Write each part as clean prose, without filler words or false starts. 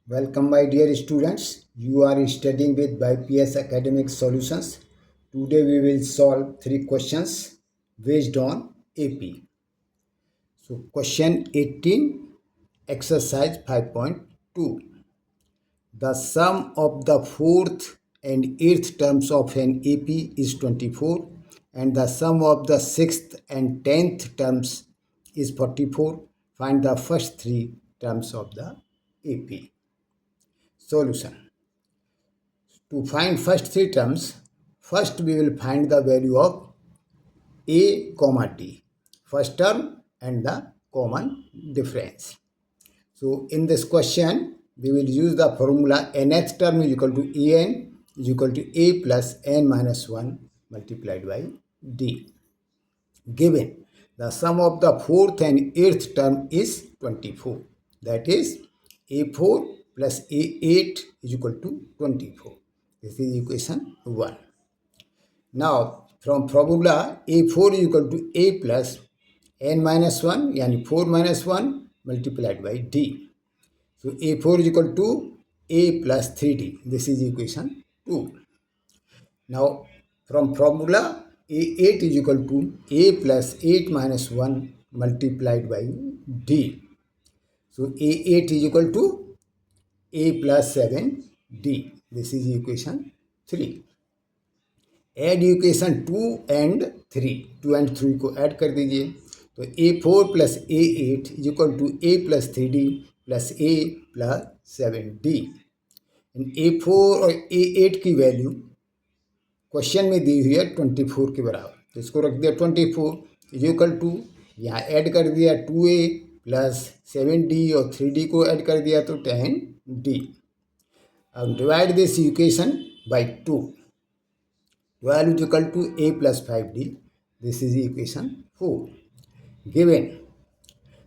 Welcome, my dear students. You are studying with BYPS Academic Solutions. Today we will solve three questions based on AP. So, question 18, exercise 5.2. The sum of the fourth and eighth terms of an AP is 24, and the sum of the sixth and tenth terms is 44. Find the first three terms of the AP. Solution. To find first three terms, first we will find the value of a comma t, first term and the common difference. So in this question, we will use the formula nth term is equal to en is equal to a plus n minus 1 multiplied by d. Given the sum of the fourth and eighth term is 24. That is a4 plus a8 is equal to 24. This is equation 1. Now from formula a4 is equal to a plus n minus 1 yani 4 minus 1 multiplied by d. So a4 is equal to a plus 3d. This is equation 2. Now from formula a8 is equal to a plus 8 minus 1 multiplied by d. So a8 is equal to a plus 7d. This is equation 3. Add equation 2 and 3. 2 and 3 को add कर दीजिए. तो a4 plus a8 is equal to a plus 3d plus a plus 7d. a4 और a8 की value question में दी हुई है 24 के बराबर. तो इसको रख दिया 24 इज इक्वल टू, यहाँ ऐड कर दिया 2a प्लस 7d और 3d को ऐड कर दिया तो 10d. अब divide this equation by 2. 12 is equal to a plus 5d. This is equation 4. Given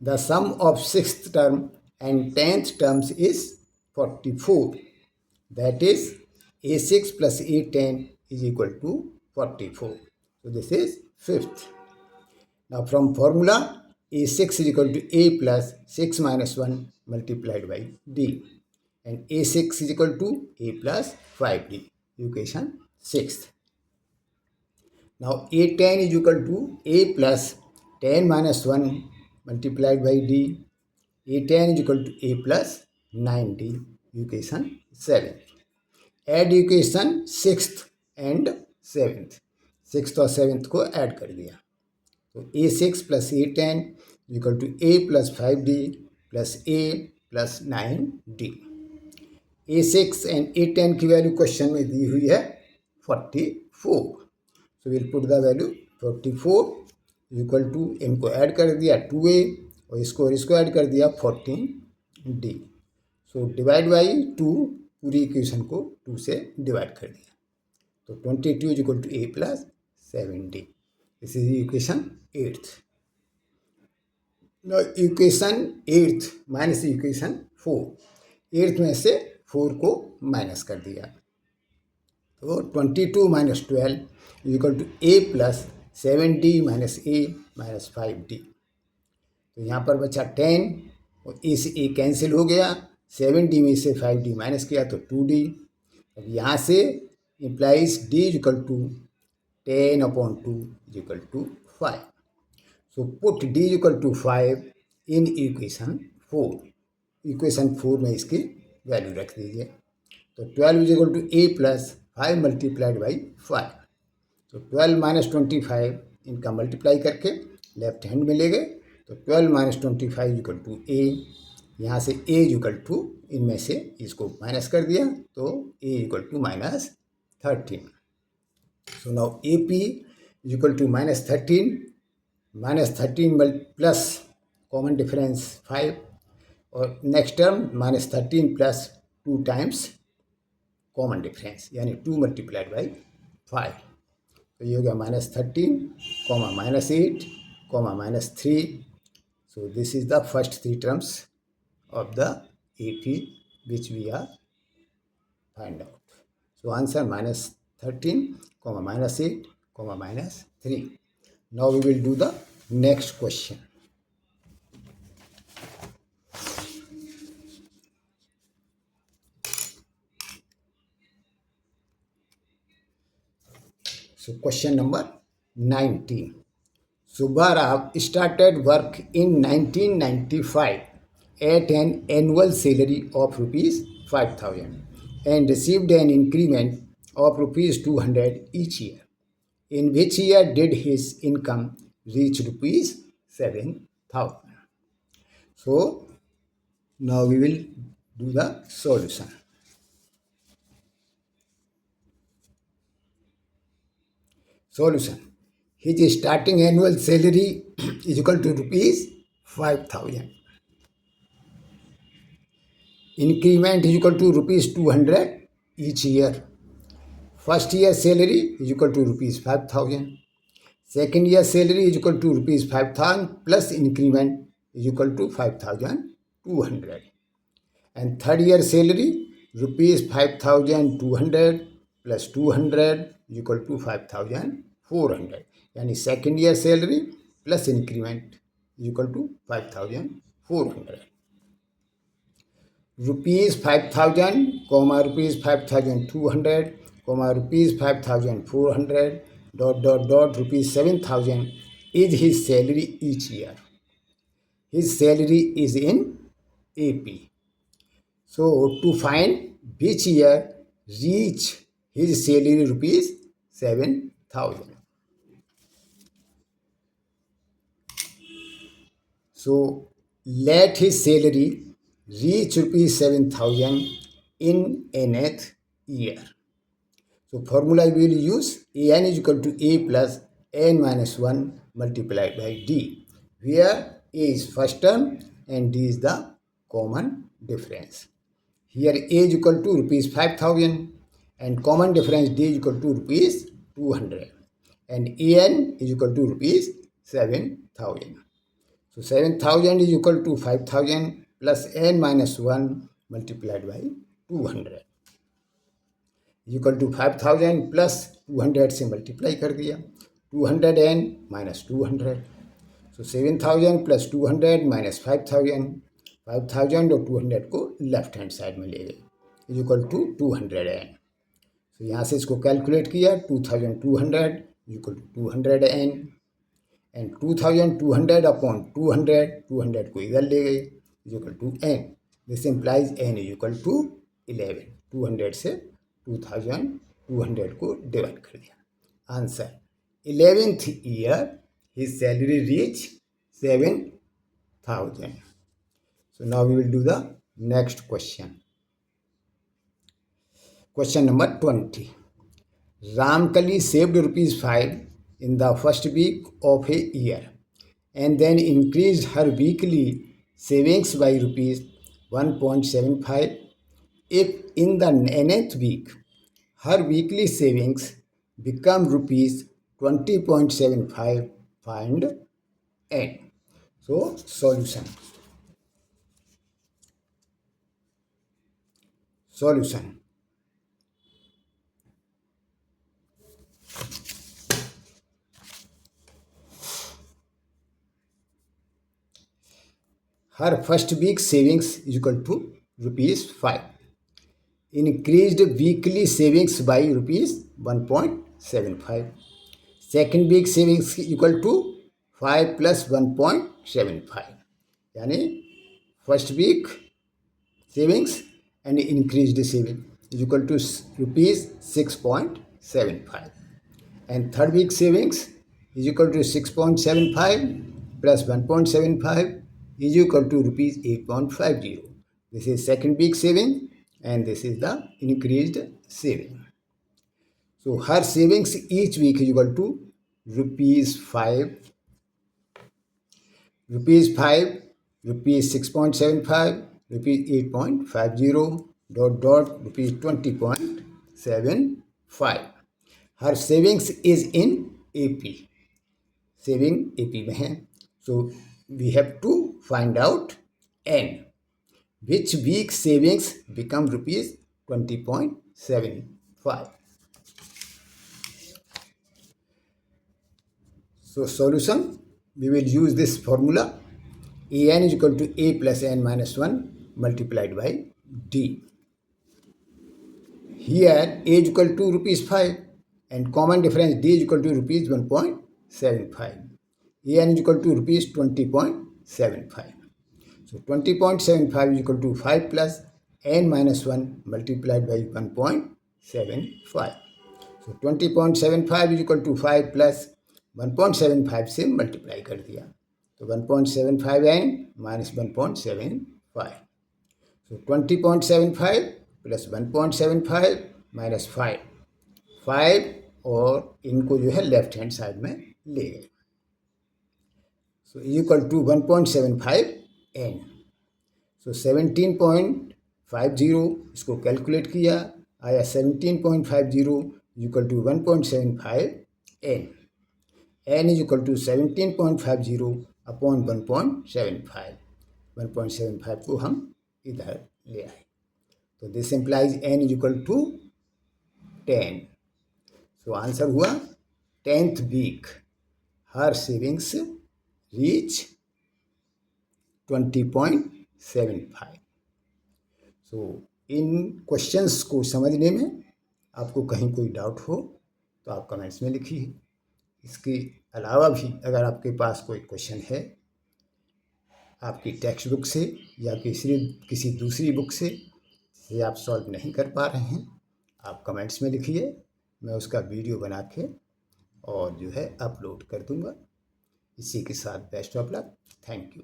the sum of sixth term and 10th terms is 44. That is a6 plus a10 is equal to 44. So this is fifth. Now from formula a6 is equal to a plus 6 minus 1 multiplied by d. And a6 is equal to a plus 5d. Equation 6th. Now a10 is equal to a plus 10 minus 1 multiplied by d. a10 is equal to a plus 9d. Equation 7. Add equation 6th and 7th. 6th और 7th को add कर दिया. तो a6 plus a10 is equal to a plus 5d plus a plus 9d. a6 and a10 की value question में दी हुई है 44. So we'll put the value 44 is equal to, इनको ऐड कर दिया 2a और इसको ऐड कर दिया 14d. So डिवाइड बाई 2, पूरी इक्वेशन को 2 से डिवाइड कर दिया. तो 22 is equal to a plus 7d. This is equation 8th. Now equation 8th minus equation 4. 8th में से 4 को माइनस कर दिया. तो 22 minus 12 is equal to a plus 7d minus a minus 5d. तो यहाँ पर बचा 10 और a से a कैंसिल हो गया. 7d में से 5d माइनस किया तो 2d. अब यहाँ से implies d is equal to 10 upon 2 is equal to 5. So put d is equal to 5 in equation 4. Equation 4 में इसकी वैल्यू रख दीजिए. तो 12 is equal to a plus 5 multiplied by 5. तो 12 minus 25 इनका मल्टीप्लाई करके लेफ्ट हैंड में ले गए. तो 12 minus 25 इक्वल टू a. यहाँ से a इक्वल टू, इनमें से इसको माइनस कर दिया तो a इक्वल to minus 13. So now AP is equal to minus 13. Minus 13 plus common difference 5 और next term minus 13 plus 2 times common difference यानी 2 मल्टीप्लाइड बाई 5. तो ये हो गया minus 13 comma minus 8 comma minus 3. So this is the first 3 terms of the AP which we are find out. So answer minus 13 comma minus 8 comma minus 3. Now we will do the next question. So question number 19. Subbarao started work in 1995 at an annual salary of rupees 5,000 and received an increment of rupees 200 each year. In which year did his income reach rupees 7,000? So now we will do the solution. Solution. His starting annual salary is equal to rupees 5,000. Increment is equal to rupees 200 each year. First year salary is equal to rupees 5,000. Second year salary is equal to rupees 5,000 plus increment is equal to 5,200. And third year salary rupees 5,200 plus 200 is equal to 5,400. Yani second year salary plus increment is equal to 5,400. Rupees 5,000, comma rupees 5,200, comma rupees 5,400, dot, rupees 7,000 is his salary each year. His salary is in AP. So to find which year reach his salary rupees 7,000. So let his salary reach rupees 7,000 in nth year. So formula we will use an is equal to a plus n minus 1 multiplied by d, where a is first term and d is the common difference. Here a is equal to rupees 5,000 and common difference d is equal to rupees 200 and an is equal to rupees 7,000. So 7,000 is equal to 5,000 plus n minus 1 multiplied by 200 equal to 5,000 plus 200 से multiply कर दिया 200n minus 200. सो 7,000 plus 200 minus 5,000 5,000 और 200 को left hand side में ले गए equal to 200n. तो यहाँ से इसको कैलकुलेट किया 2,200 equal to 200n and 2,200 upon 200 को इधर ले गए equal to n. This implies n is equal to 11. 200 से 2,200 को डिवाइड कर दिया. Answer 11th year his salary reach 7,000. So now we will do the next question. Question number 20. Ramkali saved rupees 5 in the first week of a year and then increased her weekly savings by rupees 1.75. If in the nth week her weekly savings become rupees 20.75, find n. So solution. Her first week savings is equal to rupees 5. Increased weekly savings by rupees 1.75. Second week savings equal to 5 plus 1.75. यानी first week savings and increased saving is equal to rupees 6.75. And third week savings is equal to 6.75 plus 1.75 is equal to rupees 8.50. This is second week saving and this is the increased saving. So her savings each week is equal to rupees 5, rupees 6.75, rupees 8.50, dot, rupees 20.75. Her savings is in AP. Saving AP में है. So we have to find out n. Which week savings become rupees 20.75. So solution, we will use this formula. an is equal to a plus n minus 1 multiplied by d. Here a is equal to rupees 5 and common difference D is equal to rupees 1.75. AN is equal to rupees 20.75. So 20.75 is equal to 5 plus n minus 1 multiplied by 1.75. So 20.75 is equal to 5 plus 1.75 से multiply कर दिया तो 1.75 n minus 1.75. So 20.75 plus 1.75 minus 5 और इनको जो है left hand side में ले गए. So equal to 1.75 n. So 17.50 इसको कैलकुलेट किया आया 17.50 equal to 1.75 n. n is equal to 17.50 upon 1.75. 1.75 को हम इधर ले आए तो this implies n is equal to 10. So answer हुआ 10th week her savings reach 20.75. So इन क्वेश्चंस को समझने में आपको कहीं कोई डाउट हो तो आप कमेंट्स में लिखिए. इसके अलावा भी अगर आपके पास कोई क्वेश्चन है आपकी टेक्स्ट बुक से या किसी दूसरी बुक से जिसे आप सॉल्व नहीं कर पा रहे हैं आप कमेंट्स में लिखिए. मैं उसका वीडियो बना के और जो है अपलोड कर दूंगा. इसी के साथ best of luck. Thank you.